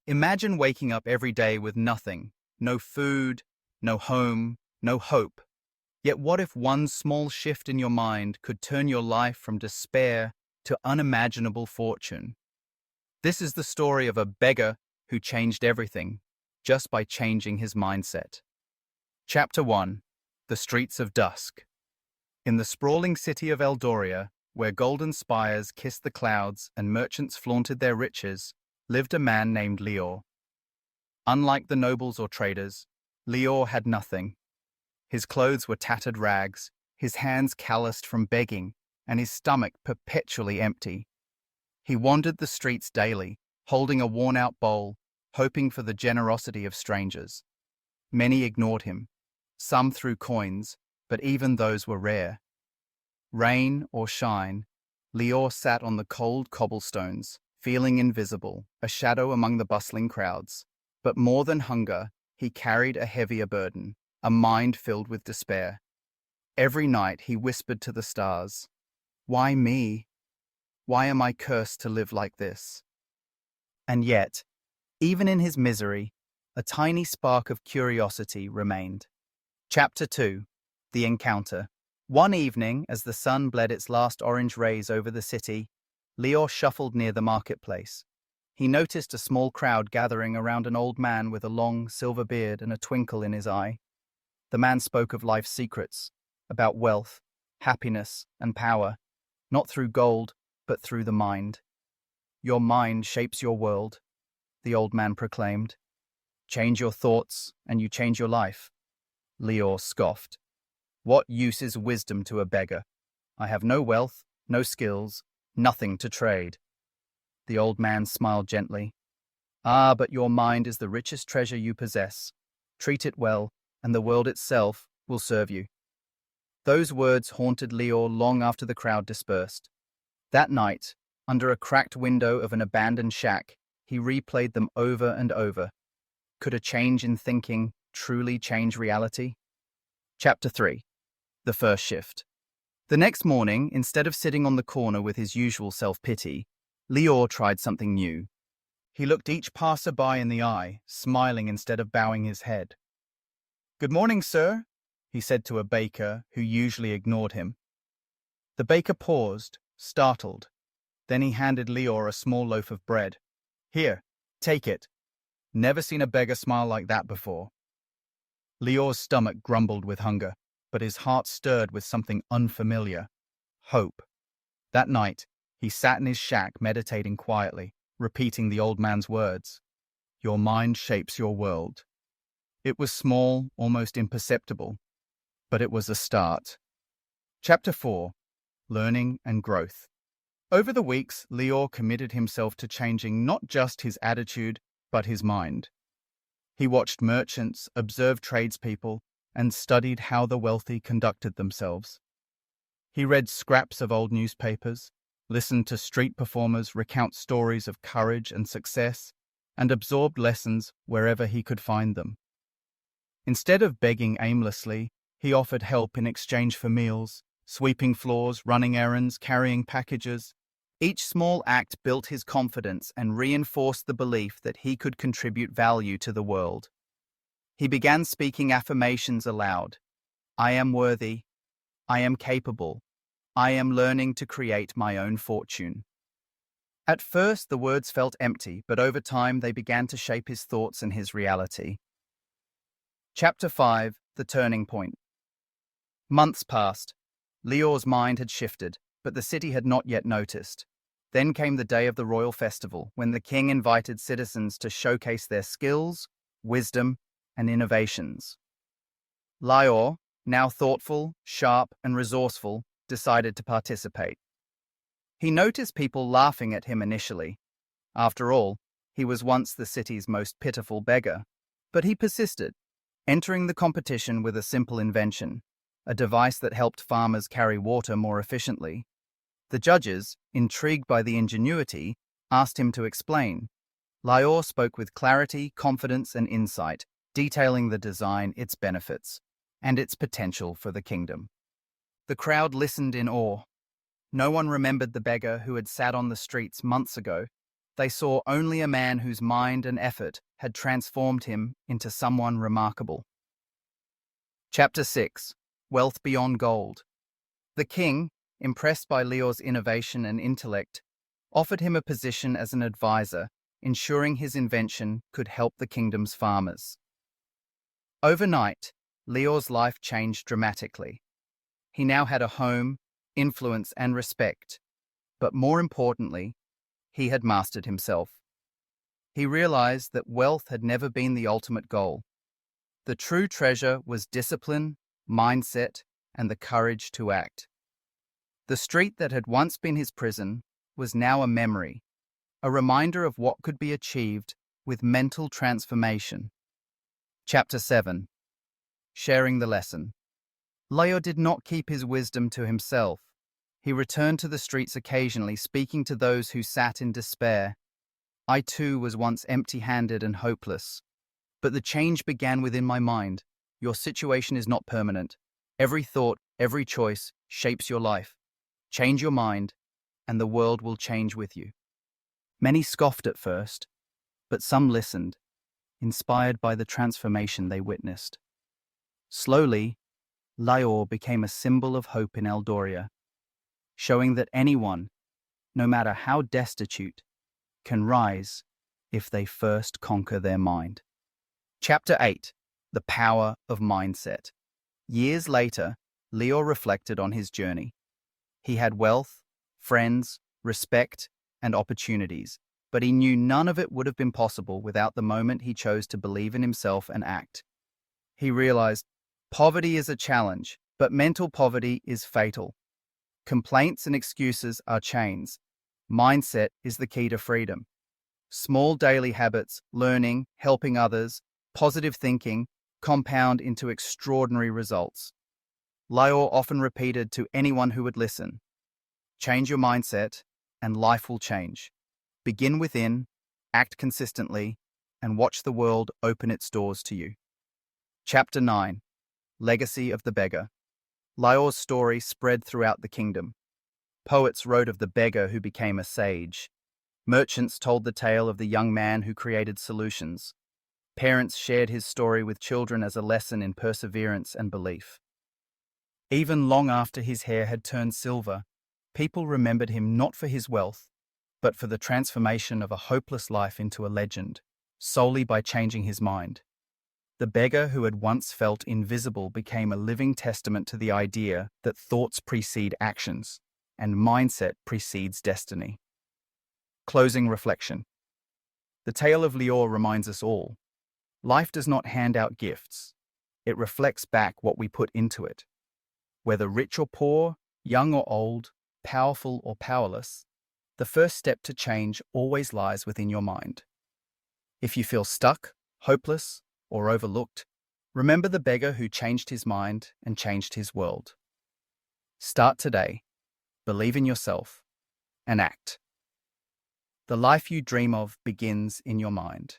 Imagine waking up every day with nothing, no food, no home, no hope. Yet what if one small shift in your mind could turn your life from despair to unimaginable fortune? This is the story of a beggar who changed everything just by changing his mindset. Chapter 1: The Streets of Dusk. In the sprawling city of Eldoria, where golden spires kissed the clouds and merchants flaunted their riches, lived a man named Lior. Unlike the nobles or traders, Lior had nothing. His clothes were tattered rags, his hands calloused from begging, and his stomach perpetually empty. He wandered the streets daily, holding a worn-out bowl, hoping for the generosity of strangers. Many ignored him. Some threw coins, but even those were rare. Rain or shine, Lior sat on the cold cobblestones, feeling invisible, a shadow among the bustling crowds. But more than hunger, he carried a heavier burden, a mind filled with despair. Every night he whispered to the stars, "Why me? Why am I cursed to live like this?" And yet, even in his misery, a tiny spark of curiosity remained. Chapter 2: The Encounter. One evening, as the sun bled its last orange rays over the city, Lior shuffled near the marketplace. He noticed a small crowd gathering around an old man with a long, silver beard and a twinkle in his eye. The man spoke of life's secrets, about wealth, happiness, and power, not through gold, but through the mind. "Your mind shapes your world," the old man proclaimed. "Change your thoughts, and you change your life." Lior scoffed. "What use is wisdom to a beggar? I have no wealth, no skills, nothing to trade." The old man smiled gently. "Ah, but your mind is the richest treasure you possess. Treat it well, and the world itself will serve you." Those words haunted Lior long after the crowd dispersed. That night, under a cracked window of an abandoned shack, he replayed them over and over. Could a change in thinking truly change reality? Chapter 3: The First Shift. The next morning, instead of sitting on the corner with his usual self-pity, Lior tried something new. He looked each passer-by in the eye, smiling instead of bowing his head. "Good morning, sir," he said to a baker who usually ignored him. The baker paused, startled. Then he handed Lior a small loaf of bread. "Here, take it. Never seen a beggar smile like that before." Lior's stomach grumbled with hunger, but his heart stirred with something unfamiliar: hope. That night, he sat in his shack meditating quietly, repeating the old man's words. "Your mind shapes your world." It was small, almost imperceptible, but it was a start. Chapter 4: Learning and Growth. Over the weeks, Lior committed himself to changing not just his attitude, but his mind. He watched merchants, observed tradespeople, and studied how the wealthy conducted themselves. He read scraps of old newspapers, listened to street performers recount stories of courage and success, and absorbed lessons wherever he could find them. Instead of begging aimlessly, he offered help in exchange for meals, sweeping floors, running errands, carrying packages. Each small act built his confidence and reinforced the belief that he could contribute value to the world. He began speaking affirmations aloud. "I am worthy. I am capable. I am learning to create my own fortune." At first, the words felt empty, but over time they began to shape his thoughts and his reality. Chapter 5: The Turning Point. Months passed. Lior's mind had shifted, but the city had not yet noticed. Then came the day of the royal festival, when the king invited citizens to showcase their skills, wisdom, and innovations. Lior, now thoughtful, sharp, and resourceful, decided to participate. He noticed people laughing at him initially. After all, he was once the city's most pitiful beggar. But he persisted, entering the competition with a simple invention, a device that helped farmers carry water more efficiently. The judges, intrigued by the ingenuity, asked him to explain. Lior spoke with clarity, confidence, and insight, detailing the design, its benefits, and its potential for the kingdom. The crowd listened in awe. No one remembered the beggar who had sat on the streets months ago, They saw only a man whose mind and effort had transformed him into someone remarkable. Chapter 6. Wealth Beyond Gold. The king, impressed by Leo's innovation and intellect, offered him a position as an advisor, ensuring his invention could help the kingdom's farmers. Overnight, Leo's life changed dramatically. He now had a home, influence, and respect, but more importantly, he had mastered himself. He realized that wealth had never been the ultimate goal. The true treasure was discipline, mindset, and the courage to act. The street that had once been his prison was now a memory, a reminder of what could be achieved with mental transformation. Chapter 7. Sharing the lesson. Leo did not keep his wisdom to himself. He returned to the streets occasionally, speaking to those who sat in despair. I too was once empty-handed and hopeless. But the change began within my mind. Your situation is not permanent. Every thought, every choice shapes your life. Change your mind, and the world will change with you. Many scoffed at first, but some listened, inspired by the transformation they witnessed. Slowly, Leo became a symbol of hope in Eldoria, showing that anyone, no matter how destitute, can rise if they first conquer their mind. Chapter 8. The Power of Mindset. Years later, Leo reflected on his journey. He had wealth, friends, respect, and opportunities, but he knew none of it would have been possible without the moment he chose to believe in himself and act. He realized poverty is a challenge, but mental poverty is fatal. Complaints and excuses are chains. Mindset is the key to freedom. Small daily habits, learning, helping others, positive thinking, compound into extraordinary results. Leo often repeated to anyone who would listen, change your mindset, and life will change. Begin within, act consistently, and watch the world open its doors to you. Chapter 9. Legacy of the Beggar. Leo's story spread throughout the kingdom. Poets wrote of the beggar who became a sage. Merchants told the tale of the young man who created solutions. Parents shared his story with children as a lesson in perseverance and belief. Even long after his hair had turned silver, people remembered him not for his wealth, but for the transformation of a hopeless life into a legend, solely by changing his mind. The beggar who had once felt invisible became a living testament to the idea that thoughts precede actions, and mindset precedes destiny. Closing reflection. The tale of Leo reminds us all, life does not hand out gifts. It reflects back what we put into it. Whether rich or poor, young or old, powerful or powerless, the first step to change always lies within your mind. If you feel stuck, hopeless, or overlooked, remember the beggar who changed his mind and changed his world. Start today, believe in yourself, and act. The life you dream of begins in your mind.